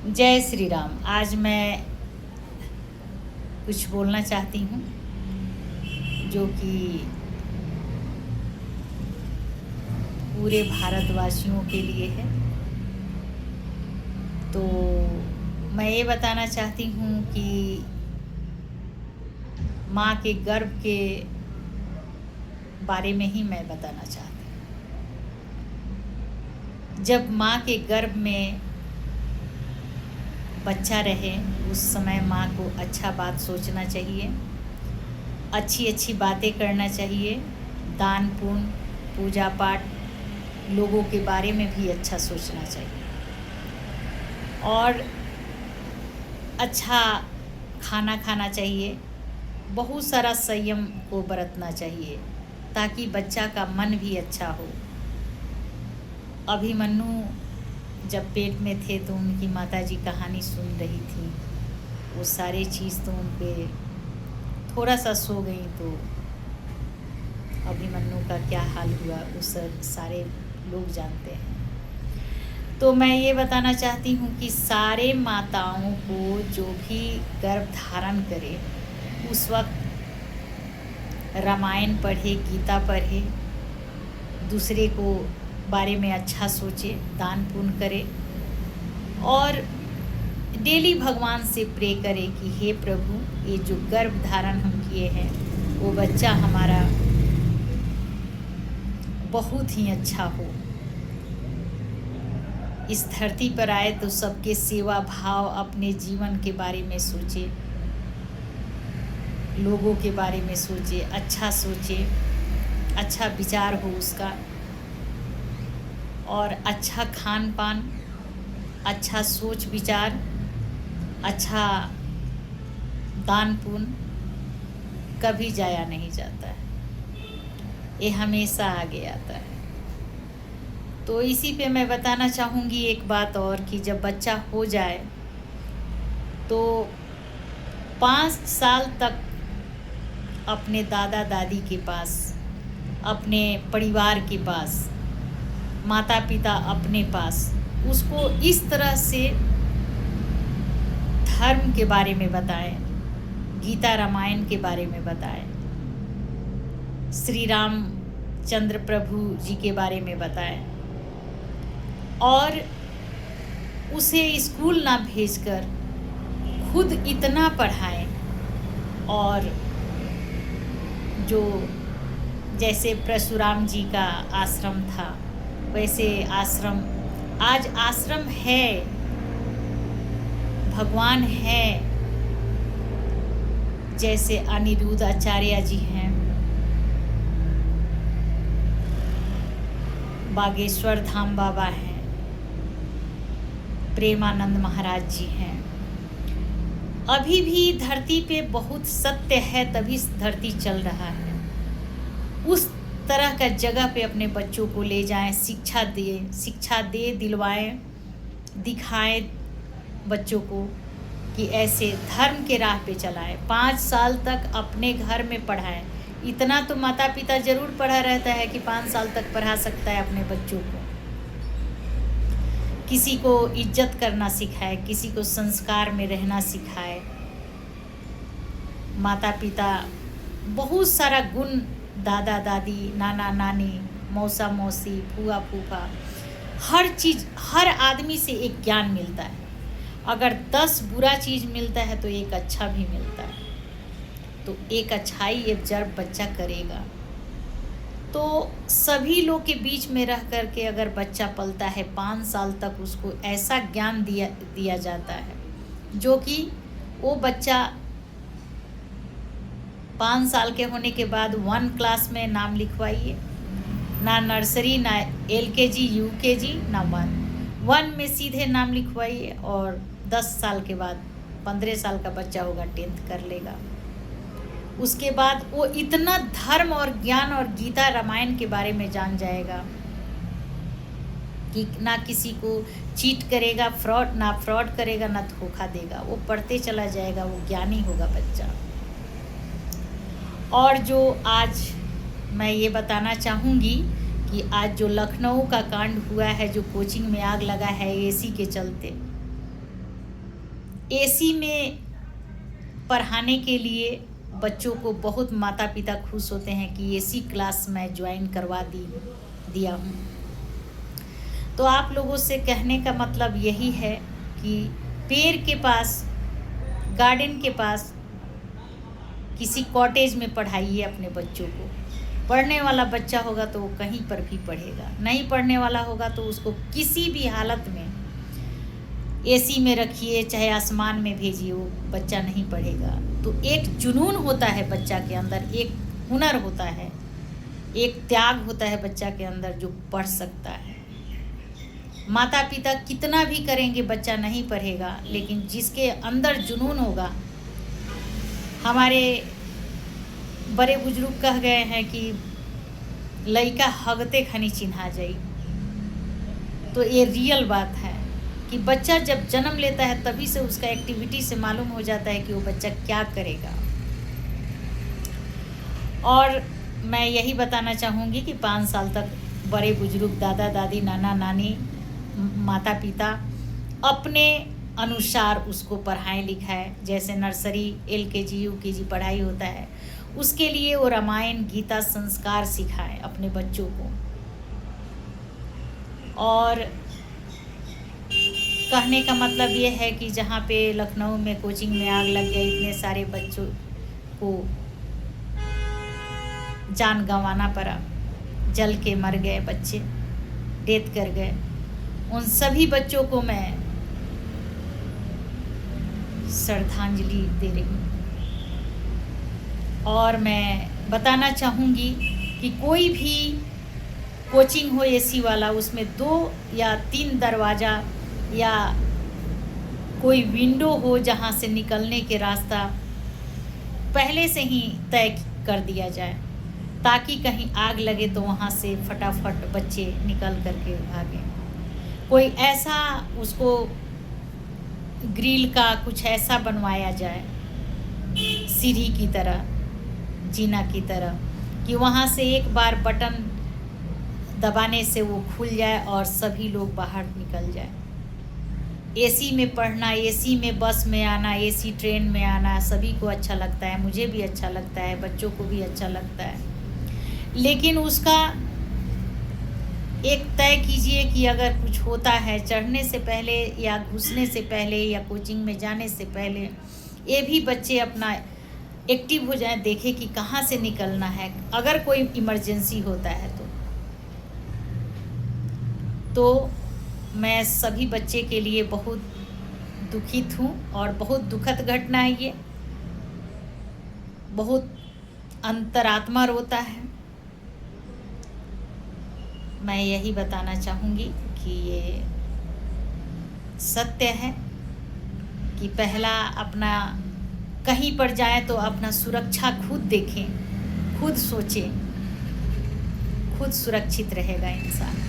जय श्री राम। आज मैं कुछ बोलना चाहती हूँ जो कि पूरे भारतवासियों के लिए है। तो मैं ये बताना चाहती हूँ कि माँ के गर्भ के बारे में ही मैं बताना चाहती हूँ। जब माँ के गर्भ में बच्चा रहे उस समय माँ को अच्छा बात सोचना चाहिए, अच्छी अच्छी बातें करना चाहिए, दान पुण्य पूजा पाठ लोगों के बारे में भी अच्छा सोचना चाहिए और अच्छा खाना खाना चाहिए। बहुत सारा संयम को बरतना चाहिए ताकि बच्चा का मन भी अच्छा हो। अभिमन्यु जब पेट में थे तो उनकी माताजी कहानी सुन रही थी। वो सारे चीज़ तो उन पे थोड़ा सा सो गई तो अभिमन्यु का क्या हाल हुआ उस सारे लोग जानते हैं। तो मैं ये बताना चाहती हूँ कि सारे माताओं को जो भी गर्भ धारण करे उस वक्त रामायण पढ़े, गीता पढ़े, दूसरे को बारे में अच्छा सोचे, दान पुण्य करे और डेली भगवान से प्रे करे कि हे प्रभु, ये जो गर्भ धारण हम किए हैं वो बच्चा हमारा बहुत ही अच्छा हो। इस धरती पर आए तो सबके सेवा भाव, अपने जीवन के बारे में सोचे, लोगों के बारे में सोचे, अच्छा सोचे, अच्छा विचार हो उसका और अच्छा खान पान, अच्छा सोच विचार, अच्छा दान पुण्य कभी जाया नहीं जाता है, ये हमेशा आगे आता है। तो इसी पे मैं बताना चाहूँगी एक बात और कि जब बच्चा हो जाए तो 5 साल तक अपने दादा दादी के पास, अपने परिवार के पास, माता पिता अपने पास, उसको इस तरह से धर्म के बारे में बताएं, गीता रामायण के बारे में बताएं, श्री राम चंद्र प्रभु जी के बारे में बताएं और उसे स्कूल ना भेजकर खुद इतना पढ़ाएं। और जो जैसे परशुराम जी का आश्रम था वैसे आश्रम, आज आश्रम है, भगवान है, जैसे अनिरुद्ध आचार्य जी हैं, बागेश्वर धाम बाबा हैं, प्रेमानंद महाराज जी हैं। अभी भी धरती पे बहुत सत्य है तभी धरती चल रहा है। उस तरह का जगह पे अपने बच्चों को ले जाएं, शिक्षा दे दिलवाएं, दिखाएं बच्चों को कि ऐसे धर्म के राह पे चलाएं। 5 साल तक अपने घर में पढ़ाएं। इतना तो माता पिता ज़रूर पढ़ा रहता है कि 5 साल तक पढ़ा सकता है अपने बच्चों को। किसी को इज्जत करना सिखाए, किसी को संस्कार में रहना सिखाए। माता पिता बहुत सारा गुण, दादा दादी, नाना नानी, मौसा मौसी, फूआ फूफा, हर चीज़, हर आदमी से एक ज्ञान मिलता है। अगर 10 बुरा चीज़ मिलता है तो एक अच्छा भी मिलता है। तो एक अच्छाई जब बच्चा करेगा तो सभी लोग के बीच में रह कर के अगर बच्चा पलता है 5 साल तक उसको ऐसा ज्ञान दिया जाता है जो कि वो बच्चा 5 साल के होने के बाद 1 क्लास में नाम लिखवाइए, ना नर्सरी, ना LKG UKG, ना 1 में सीधे नाम लिखवाइए और 10 साल के बाद 15 साल का बच्चा होगा 10th कर लेगा। उसके बाद वो इतना धर्म और ज्ञान और गीता रामायण के बारे में जान जाएगा कि ना किसी को चीट करेगा, फ्रॉड करेगा, ना धोखा देगा। वो पढ़ते चला जाएगा, वो ज्ञानी होगा बच्चा। और जो आज मैं ये बताना चाहूँगी कि आज जो लखनऊ का कांड हुआ है, जो कोचिंग में आग लगा है AC के चलते, एसी में पढ़ाने के लिए बच्चों को बहुत माता पिता खुश होते हैं कि एसी क्लास मैं ज्वाइन करवा दिया हूँ। तो आप लोगों से कहने का मतलब यही है कि पेड़ के पास, गार्डन के पास, किसी कॉटेज में पढ़ाइए अपने बच्चों को। पढ़ने वाला बच्चा होगा तो वो कहीं पर भी पढ़ेगा, नहीं पढ़ने वाला होगा तो उसको किसी भी हालत में एसी में रखिए चाहे आसमान में भेजिए, वो बच्चा नहीं पढ़ेगा। तो एक जुनून होता है बच्चा के अंदर, एक हुनर होता है, एक त्याग होता है बच्चा के अंदर जो पढ़ सकता है। माता पिता कितना भी करेंगे बच्चा नहीं पढ़ेगा, लेकिन जिसके अंदर जुनून होगा, हमारे बड़े बुजुर्ग कह गए हैं कि लइका हगते खनी चिन्हा जाई। तो ये रियल बात है कि बच्चा जब जन्म लेता है तभी से उसका एक्टिविटी से मालूम हो जाता है कि वो बच्चा क्या करेगा। और मैं यही बताना चाहूँगी कि 5 साल तक बड़े बुजुर्ग, दादा दादी, नाना नानी, माता पिता अपने अनुसार उसको पढ़ाएं लिखाएं। जैसे नर्सरी, LKG UKG पढ़ाई होता है, उसके लिए वो रामायण, गीता, संस्कार सिखाएं अपने बच्चों को। और कहने का मतलब ये है कि जहाँ पे लखनऊ में कोचिंग में आग लग गई, इतने सारे बच्चों को जान गंवाना पड़ा, जल के मर गए बच्चे, डेथ कर गए, उन सभी बच्चों को मैं श्रद्धांजलि दे रही हूँ। और मैं बताना चाहूँगी कि कोई भी कोचिंग हो एसी वाला, उसमें 2 या 3 दरवाज़ा या कोई विंडो हो जहाँ से निकलने के रास्ता पहले से ही तय कर दिया जाए, ताकि कहीं आग लगे तो वहाँ से फटाफट बच्चे निकल करके भागें। कोई ऐसा उसको ग्रिल का कुछ ऐसा बनवाया जाए, सीढ़ी की तरह, जीना की तरह, कि वहाँ से एक बार बटन दबाने से वो खुल जाए और सभी लोग बाहर निकल जाए। एसी में पढ़ना, एसी में बस में आना, एसी ट्रेन में आना सभी को अच्छा लगता है, मुझे भी अच्छा लगता है, बच्चों को भी अच्छा लगता है। लेकिन उसका एक तय कीजिए कि अगर कुछ होता है चढ़ने से पहले या घुसने से पहले या कोचिंग में जाने से पहले, ये भी बच्चे अपना एक्टिव हो जाएं, देखें कि कहाँ से निकलना है अगर कोई इमरजेंसी होता है तो मैं सभी बच्चे के लिए बहुत दुखित हूँ और बहुत दुखद घटना है ये, बहुत अंतरात्मा रोता है। मैं यही बताना चाहूँगी कि ये सत्य है कि पहला अपना कहीं पर जाए तो अपना सुरक्षा खुद देखें, खुद सोचें, खुद सुरक्षित रहेगा इंसान।